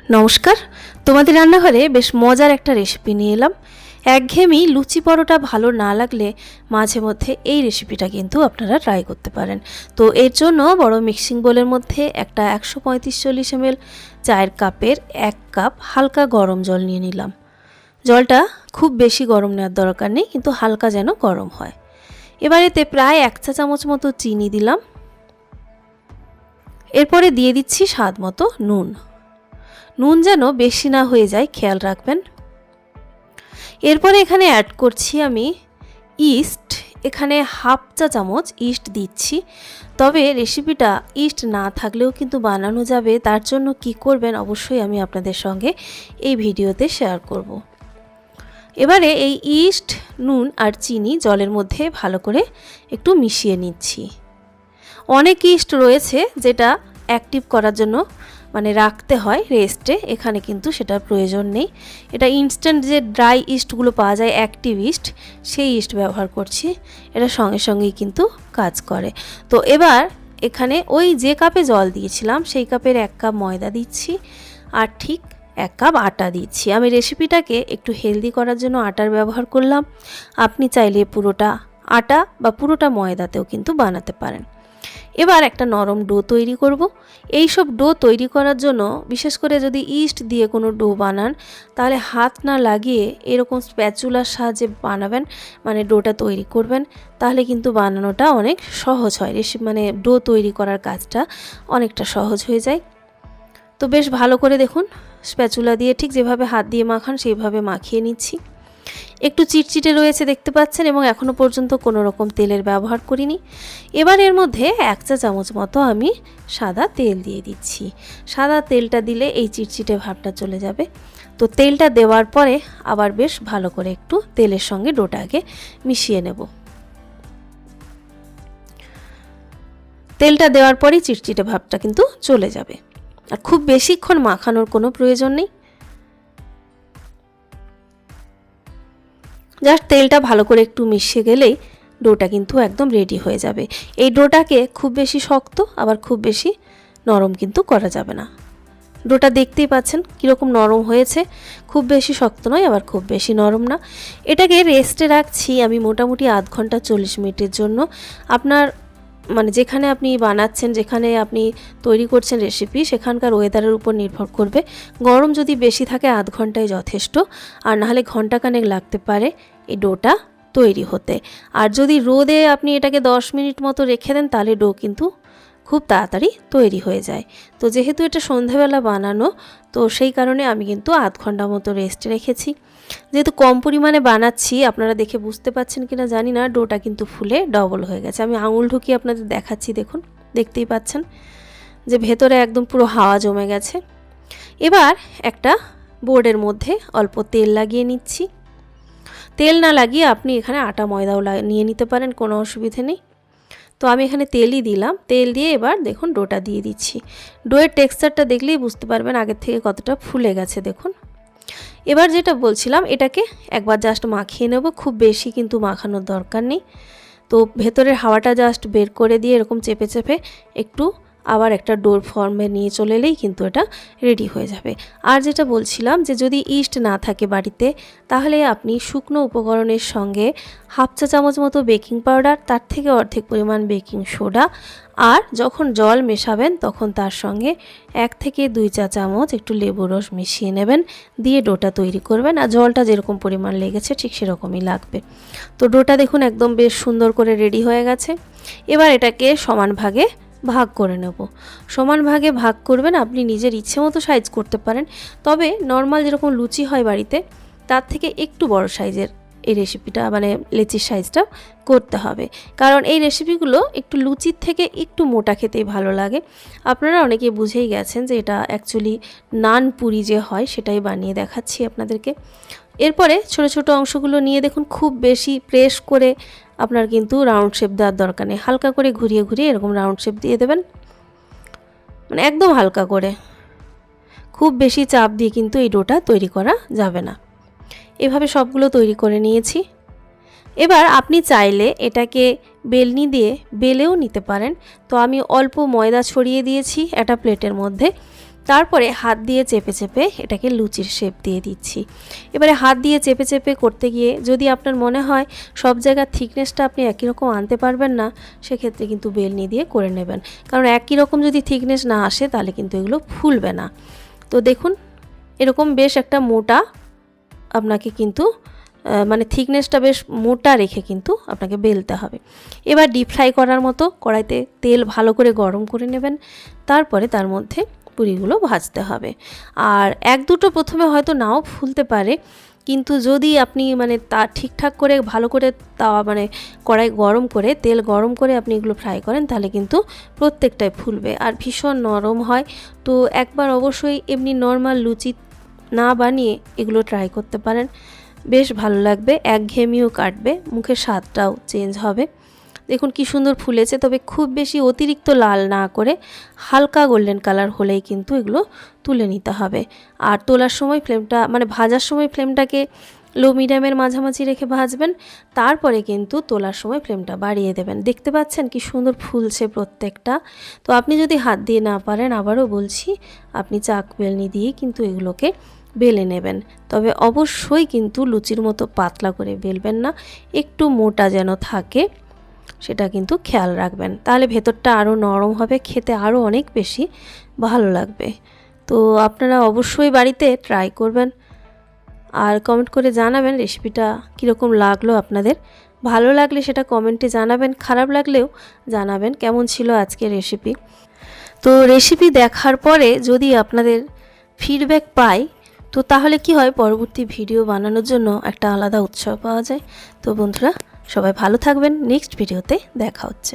নমস্কার, তোমাদের রান্নাঘরে বেশ মজার একটা রেসিপি নিয়ে এলাম। একঘেয়েমি লুচি পরোটা ভালো না লাগলে মাঝে মধ্যে এই রেসিপিটা কিন্তু আপনারা ট্রাই করতে পারেন। তো এর জন্য বড় মিক্সিং বোলের মধ্যে একটা 135-40 ml চায়ের কাপের 1 কাপ হালকা গরম জল নিয়ে নিলাম। জলটা খুব বেশি গরম নেওয়ার দরকার নেই, কিন্তু হালকা যেন গরম হয়। এবার এতে প্রায় 1 চা চামচ মতো চিনি দিলাম। এরপরে দিয়ে দিচ্ছি স্বাদ মতো নুন। নুন যেন বেশি না হয়ে যায় খেয়াল রাখবেন। এরপরে এখানে অ্যাড করছি আমি ইস্ট। এখানে হাফ চা চামচ ইস্ট দিচ্ছি। তবে রেসিপিটা ইস্ট না থাকলেও কিন্তু বানানো যাবে। তার জন্য কি করবেন অবশ্যই আমি আপনাদের সঙ্গে এই ভিডিওতে শেয়ার করব। এবারে এই ইস্ট, নুন আর চিনি জলের মধ্যে ভালো করে একটু মিশিয়ে নিচ্ছি। অনেক ইস্ট রয়েছে যেটা অ্যাক্টিভ করার জন্য রাখতে হয় রেস্টে, এখানে কিন্তু সেটার প্রয়োজন নেই। এটা ইনস্ট্যান্ট যে ড্রাই ইস্টগুলো পাওয়া যায়, অ্যাক্টিভ ইস্ট, সেই ইস্ট ব্যবহার করছি। এটা সঙ্গে সঙ্গেই কিন্তু কাজ করে। তো এবার এখানে ওই যে কাপে জল দিয়েছিলাম সেই কাপের 1 কাপ ময়দা দিচ্ছি আর ঠিক 1 কাপ আটা দিচ্ছি। আমি রেসিপিটাকে একটু হেলদি করার জন্য আটার ব্যবহার করলাম। আপনি চাইলে পুরোটা আটা বা পুরোটা ময়দাতেও কিন্তু বানাতে পারেন। এবার একটা নরম ডো তৈরি করব। এই সব ডো তৈরি করার জন্য বিশেষ করে যদি ইস্ট দিয়ে কোনো ডো বানান তাহলে হাত না লাগিয়ে এরকম স্প্যাচুলার সাহায্যে বানাবেন, ডোটা তৈরি করবেন, তাহলে কিন্তু বানানোটা অনেক সহজ হয়। ডো তৈরি করার কাজটা অনেকটা সহজ হয়ে যায়। তো বেশ ভালো করে দেখুন স্প্যাচুলা দিয়ে ঠিক যেভাবে হাত দিয়ে মাখান সেইভাবে মাখিয়ে নিচ্ছি। একটু চিটচিটে রয়েছে দেখতে পাচ্ছেন, এবং এখনও পর্যন্ত কোনো রকম তেলের ব্যবহার করিনি। এবার এর মধ্যে 1 চা চামচ মতো আমি সাদা তেল দিয়ে দিচ্ছি। সাদা তেলটা দিলে এই চিটচিটে ভাবটা চলে যাবে। তো তেলটা দেওয়ার পরে আবার বেশ ভালো করে একটু তেলের সঙ্গে ডোটাকে মিশিয়ে নেব। তেলটা দেওয়ার পরেই চিটচিটে ভাবটা কিন্তু চলে যাবে, আর খুব বেশিক্ষণ মাখানোর কোনো প্রয়োজন নেই। জাস্ট তেলটা ভালো করে একটু মিশে গেলেই ডোটা কিন্তু একদম রেডি হয়ে যাবে। এই ডোটাকে খুব বেশি শক্ত আবার খুব বেশি নরম কিন্তু করা যাবে না। ডোটা দেখতেই পাচ্ছেন কীরকম নরম হয়েছে, খুব বেশি শক্ত নয় আবার খুব বেশি নরম না। এটাকে রেস্টে রাখছি আমি মোটামুটি আধ ঘন্টা 40 মিনিটের জন্য। আপনার যেখানে আপনি বানাচ্ছেন, যেখানে আপনি তৈরি করছেন রেসিপি, সেখানকার ওয়েদারের উপর নির্ভর করবে। গরম যদি বেশি থাকে আধ ঘন্টায় যথেষ্ট, আর নাহলে ঘন্টাখানেক লাগতে পারে এই ডোটা তৈরি হতে। আর যদি রোদে আপনি এটাকে 10 মিনিট মতো রেখে দেন তাহলে ডো কিন্তু খুব তাড়াতাড়ি তৈরি হয়ে যায়। তো যেহেতু এটা সন্ধ্যাবেলা বানানো, তো সেই কারণে আমি কিন্তু আধ ঘন্টা মতো রেস্টে রেখেছি। যেহেতু কম পরিমাণে বানাচ্ছি, আপনারা দেখে বুঝতে পাচ্ছেন কিনা জানি না, ডোটা কিন্তু ফুলে ডবল হয়ে গেছে। আমি আঙুল ঢুকিয়ে আপনাদের দেখাচ্ছি, দেখুন দেখতেই পাচ্ছেন যে ভেতরে একদম পুরো হাওয়া জমে গেছে। এবার একটা বোর্ডের মধ্যে অল্প তেল লাগিয়ে নিচ্ছি। তেল না লাগিয়ে আপনি এখানে আটা ময়দাও নিয়ে নিতে পারেন, কোনো অসুবিধে নেই। তো আমি এখানে তেলই দিলাম। তেল দিয়ে এবার দেখুন ডোটা দিয়ে দিচ্ছি। ডোয়ের টেক্সচারটা দেখলেই বুঝতে পারবেন আগের থেকে কতটা ফুলে গেছে দেখুন। এবার যেটা বলছিলাম, এটাকে একবার জাস্ট মাখিয়ে নেব, খুব বেশি কিন্তু মাখানোর দরকার নেই। তো ভেতরের হাওয়াটা জাস্ট বের করে দিয়ে এরকম চেপে চেপে একটু আবার একটা ডোর ফর্মে নিয়ে চলে এলেই কিন্তু এটা রেডি হয়ে যাবে। আর যেটা বলছিলাম যে যদি ইস্ট না থাকে বাড়িতে, তাহলে আপনি শুকনো উপকরণের সঙ্গে হাফ চা চামচ মতো বেকিং পাউডার, তার থেকে অর্ধেক পরিমাণ বেকিং সোডা, আর যখন জল মেশাবেন তখন তার সঙ্গে 1 থেকে 2 চা চামচ একটু লেবু রস মিশিয়ে নেবেন, দিয়ে ডোটা তৈরি করবেন। আর জলটা যেরকম পরিমাণ লেগেছে ঠিক সেরকমই লাগবে। তো ডোটা দেখুন একদম বেশ সুন্দর করে রেডি হয়ে গেছে। এবার এটাকে সমান ভাগে ভাগ করে নেব। সমান ভাগে ভাগ করবেন, আপনি নিজের ইচ্ছে মতো সাইজ করতে পারেন। তবে নর্মাল যেরকম লুচি হয় বাড়িতে, তার থেকে একটু বড় সাইজের এই রেসিপিটা লেচির সাইজটা করতে হবে, কারণ এই রেসিপিগুলো একটু লুচির থেকে একটু মোটা খেতেই ভালো লাগে। আপনারা অনেকে বুঝেই গেছেন যে এটা অ্যাকচুয়ালি নান পুরি যে হয় সেটাই বানিয়ে দেখাচ্ছি আপনাদেরকে। এরপরে ছোট ছোট অংশগুলো নিয়ে দেখুন খুব বেশি প্রেস করে আপনার কিন্তু রাউন্ড শেপ দেওয়ার দরকার নেই। হালকা করে ঘুরিয়ে ঘুরিয়ে এরকম রাউন্ড শেপ দিয়ে দেবেন, একদম হালকা করে, খুব বেশি চাপ দিয়ে কিন্তু এই ডোটা তৈরি করা যাবে না। এভাবে সবগুলো তৈরি করে নিয়েছি। এবার আপনি চাইলে এটাকে বেলনি দিয়ে বেলেও নিতে পারেন। তো আমি অল্প ময়দা ছড়িয়ে দিয়েছি একটা প্লেটের মধ্যে, তারপরে হাত দিয়ে চেপে চেপে এটাকে লুচির শেপ দিয়ে দিচ্ছি। এবারে হাত দিয়ে চেপে চেপে করতে গিয়ে যদি আপনার মনে হয় সব জায়গার থিকনেসটা আপনি একই রকম আনতে পারবেন না, সেক্ষেত্রে কিন্তু বেলনি দিয়ে করে নেবেন, কারণ একই রকম যদি থিকনেস না আসে তাহলে কিন্তু এগুলো ফুলবে না। তো দেখুন এরকম বেশ একটা মোটা আপনাকে কিন্তু মানে থিকনেসটা বেশ মোটা রেখে কিন্তু আপনাকে বেলতে হবে। এবার ডিপ ফ্রাই করার মতো কড়াইতে তেল ভালো করে গরম করে নেবেন, তারপরে তার মধ্যে পুরিগুলো ভাজতে হবে। আর এক দুটো প্রথমে হয়তো নাও ফুলতে পারে, কিন্তু যদি আপনি মানে তা ঠিকঠাক করে ভালো করে তাওয়া মানে কড়াই গরম করে তেল গরম করে আপনি এগুলো ফ্রাই করেন, তাহলে কিন্তু প্রত্যেকটাই ফুলবে আর ভীষণ নরম হয়। তো একবার অবশ্যই এমনি নর্মাল লুচি না বানিয়ে এগুলো ট্রাই করতে পারেন, বেশ ভালো লাগবে, একঘেয়েমিও কাটবে, মুখের স্বাদটাও চেঞ্জ হবে। দেখুন কি সুন্দর ফুলেছে, তবে খুব বেশি অতিরিক্ত লাল না করে হালকা গোল্ডেন কালার হলেই কিন্তু এগুলো তুলে নিতে হবে। আর তোলার সময় ফ্লেমটা মানে ভাজার সময় ফ্লেমটাকে লো মিডিয়ামের মাঝামাঝি রেখে ভাজবেন, তারপরে কিন্তু তোলার সময় ফ্লেমটা বাড়িয়ে দেবেন। দেখতে পাচ্ছেন কি সুন্দর ফুলছে প্রত্যেকটা। তো আপনি যদি হাত দিয়ে না পারেন, আবারও বলছি, আপনি চাক বেলনি দিয়ে কিন্তু এগুলোকে বেলে নেবেন। তবে অবশ্যই কিন্তু লুচির মতো পাতলা করে বেলবেন না, একটু মোটা যেন থাকে, সেটা কিন্তু খেয়াল রাখবেন, তাহলে ভেতরটা আরও নরম হবে, খেতে আরও অনেক বেশি ভালো লাগবে। তো আপনারা অবশ্যই বাড়িতে ট্রাই করবেন আর কমেন্ট করে জানাবেন রেসিপিটা কীরকম লাগলো আপনাদের। ভালো লাগলে সেটা কমেন্টে জানাবেন, খারাপ লাগলেও জানাবেন কেমন ছিল আজকের রেসিপি। তো রেসিপি দেখার পরে যদি আপনাদের ফিডব্যাক পাই, তো তাহলে কি হয়, পরবর্তী ভিডিও বানানোর জন্য একটা আলাদা উৎসাহ পাওয়া যায়। তো বন্ধুরা সবাই ভালো থাকবেন, নেক্সট ভিডিওতে দেখা হচ্ছে।